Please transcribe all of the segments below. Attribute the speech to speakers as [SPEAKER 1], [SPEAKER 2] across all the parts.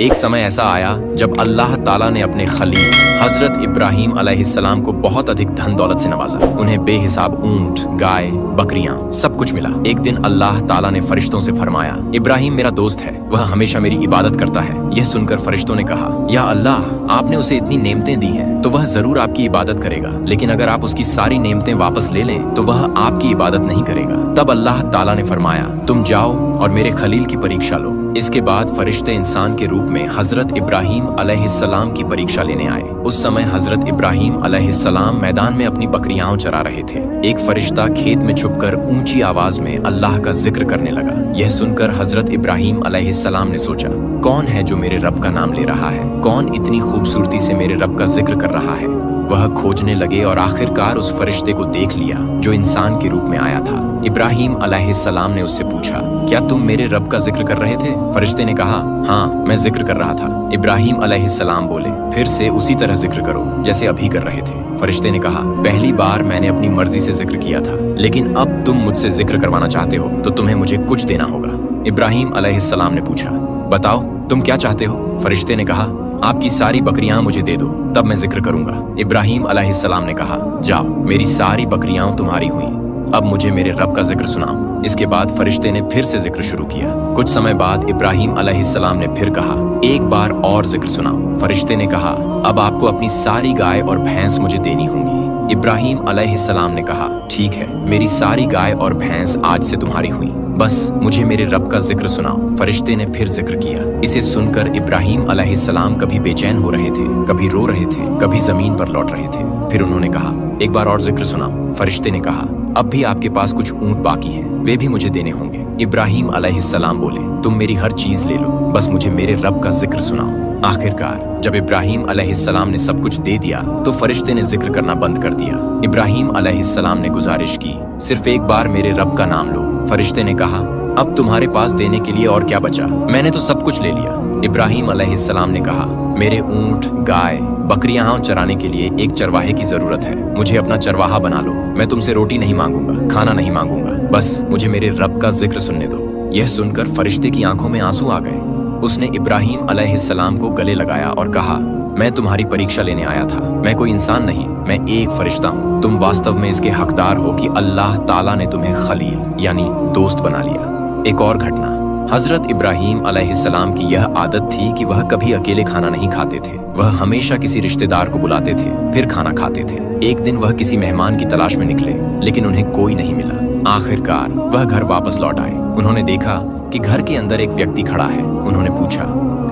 [SPEAKER 1] एक समय ऐसा आया जब अल्लाह ताला ने अपने खलील हजरत इब्राहीम अलैहिस्सलाम को बहुत अधिक धन दौलत से नवाजा। उन्हें बेहिसाब ऊंट, गाय, बकरियां सब कुछ मिला। एक दिन अल्लाह ताला ने फरिश्तों से फरमाया, इब्राहीम मेरा दोस्त है, वह हमेशा मेरी इबादत करता है। यह सुनकर फरिश्तों ने कहा, या अल्लाह, आपने उसे इतनी नेमतें दी हैं तो वह जरूर आपकी इबादत करेगा, लेकिन अगर आप उसकी सारी नेमतें वापस ले लें तो वह आपकी इबादत नहीं करेगा। तब अल्लाह ताला ने फरमाया, तुम जाओ और मेरे खलील की परीक्षा लो। इसके बाद फरिश्ते इंसान के रूप में हजरत इब्राहीम अलैहिस्सलाम की परीक्षा लेने आए। उस समय हजरत इब्राहीम अलैहिस्सलाम मैदान में अपनी बकरियां चरा रहे थे। एक फरिश्ता खेत में छुपकर ऊंची आवाज में अल्लाह का जिक्र करने लगा। यह सुनकर हजरत इब्राहीम अलैहिस्सलाम ने सोचा, कौन है जो मेरे रब का नाम ले रहा है? कौन इतनी खूबसूरती से मेरे रब का जिक्र कर रहा है? वह खोजने लगे और आखिरकार उस फरिश्ते को देख लिया जो इंसान के रूप में आया था। इब्राहीम अलैहिस्सलाम ने उससे पूछा, क्या तुम मेरे रब का जिक्र कर रहे थे? फरिश्ते ने कहा, हाँ, मैं जिक्र कर रहा था। इब्राहीम अलैहिस्सलाम बोले, फिर से उसी तरह जिक्र करो जैसे अभी कर रहे थे। फरिश्ते ने कहा, पहली बार मैंने अपनी मर्जी से जिक्र किया था, लेकिन अब तुम मुझसे जिक्र करवाना चाहते हो तो तुम्हें मुझे कुछ देना होगा। इब्राहीम अलैहिस्सलाम ने पूछा, बताओ तुम क्या चाहते हो? फरिश्ते ने कहा, आपकी सारी बकरियां मुझे दे दो, तब मैं जिक्र करूंगा। इब्राहीम अलैहिस्सलाम ने कहा, जाओ, मेरी सारी बकरियां तुम्हारी हुई, अब मुझे मेरे रब का जिक्र सुनाओ। इसके बाद फरिश्ते ने फिर से जिक्र शुरू किया। कुछ समय बाद इब्राहीम अलैहिस्सलाम ने फिर कहा, एक बार और जिक्र सुनाओ। फरिश्ते ने कहा, अब आपको अपनी सारी गाय और भैंस मुझे देनी होंगी। इब्राहीम अलैहिस्सलाम ने कहा, ठीक है, मेरी सारी गाय और भैंस आज से तुम्हारी हुई, बस मुझे मेरे रब का जिक्र सुनाओ। फरिश्ते ने फिर जिक्र किया। इसे सुनकर इब्राहीम अलैहिस्सलाम कभी बेचैन हो रहे थे, कभी रो रहे थे, कभी जमीन पर लौट रहे थे। फिर उन्होंने कहा, एक बार और जिक्र सुनाओ। फरिश्ते ने कहा, अब भी आपके पास कुछ ऊंट बाकी हैं, वे भी मुझे देने होंगे। इब्राहीम अलैहिस्सलाम बोले, तुम मेरी हर चीज ले लो, बस मुझे मेरे रब का जिक्र सुनाओ। आखिरकार जब इब्राहीम अलैहिस्सलाम ने सब कुछ दे दिया तो फरिश्ते ने जिक्र करना बंद कर दिया। इब्राहीम अलैहिस्सलाम ने गुजारिश की, सिर्फ एक बार मेरे रब का नाम लो। फरिश्ते ने कहा, अब तुम्हारे पास देने के लिए और क्या बचा? मैंने तो सब कुछ ले लिया। इब्राहीम अलैहिस्सलाम ने कहा, मेरे ऊंट, गाय, बकरियां चराने के लिए एक चरवाहे की जरूरत है, मुझे अपना चरवाहा बना लो। मैं तुमसे रोटी नहीं मांगूंगा, खाना नहीं मांगूंगा, बस मुझे मेरे रब का जिक्र सुनने दो। यह सुनकर फरिश्ते की आंखों में आंसू आ गए। उसने इब्राहीम अलैहिस्सलाम को गले लगाया और कहा, मैं तुम्हारी परीक्षा लेने आया था, मैं कोई इंसान नहीं, मैं एक फरिश्ता हूँ। तुम वास्तव में इसके हकदार हो कि अल्लाह ताला ने तुम्हें खलील यानी दोस्त बना लिया। एक और घटना, हजरत इब्राहीम अलैहिस्सलाम की यह आदत थी कि वह कभी अकेले खाना नहीं खाते थे, वह हमेशा किसी रिश्तेदार को बुलाते थे, फिर खाना खाते थे। एक दिन वह किसी मेहमान की तलाश में निकले, लेकिन उन्हें कोई नहीं मिला। आखिरकार वह घर वापस लौट आए। उन्होंने देखा कि घर के अंदर एक व्यक्ति खड़ा है। उन्होंने पूछा,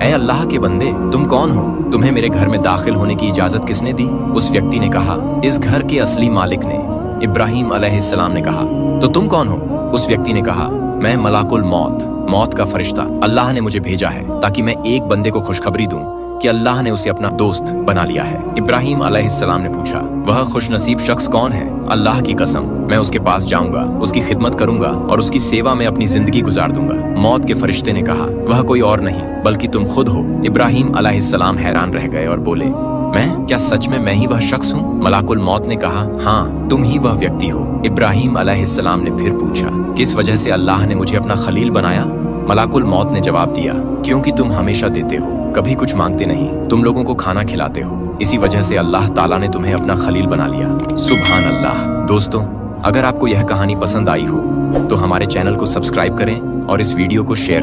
[SPEAKER 1] ऐ अल्लाह के बंदे, तुम कौन हो? तुम्हें मेरे घर में दाखिल होने की इजाजत किसने दी? उस व्यक्ति ने कहा, इस घर के असली मालिक ने। इब्राहीम अलैहिस्सलाम ने कहा, तो तुम कौन हो? उस व्यक्ति ने कहा, मैं मलाकुल मौत, मौत का फरिश्ता। अल्लाह ने मुझे भेजा है ताकि मैं एक बंदे को खुशखबरी दूं कि अल्लाह ने उसे अपना दोस्त बना लिया है। इब्राहीम अलैहिस्सलाम ने पूछा, वह खुशनसीब शख्स कौन है? अल्लाह की कसम, मैं उसके पास जाऊंगा, उसकी खिदमत करूंगा और उसकी सेवा में अपनी जिंदगी गुजार दूंगा। मौत के फरिश्ते ने कहा, वह कोई और नहीं बल्कि तुम खुद हो। इब्राहीम अलैहिस्सलाम हैरान रह गए और बोले, मैं? क्या सच में मैं ही वह शख्स हूँ? मलाकुल मौत ने कहा, हाँ, तुम ही वह व्यक्ति हो। इब्राहीम अलैहिस्सलाम ने फिर पूछा, किस वजह से अल्लाह ने मुझे अपना खलील बनाया? मलाकुल मौत ने जवाब दिया, क्योंकि तुम हमेशा देते हो, कभी कुछ मांगते नहीं, तुम लोगों को खाना खिलाते हो, इसी वजह से अल्लाह ताला ने तुम्हें अपना खलील बना लिया। सुभान अल्लाह। दोस्तों, अगर आपको यह कहानी पसंद आई हो तो हमारे चैनल को सब्सक्राइब करें और इस वीडियो को शेयर करें।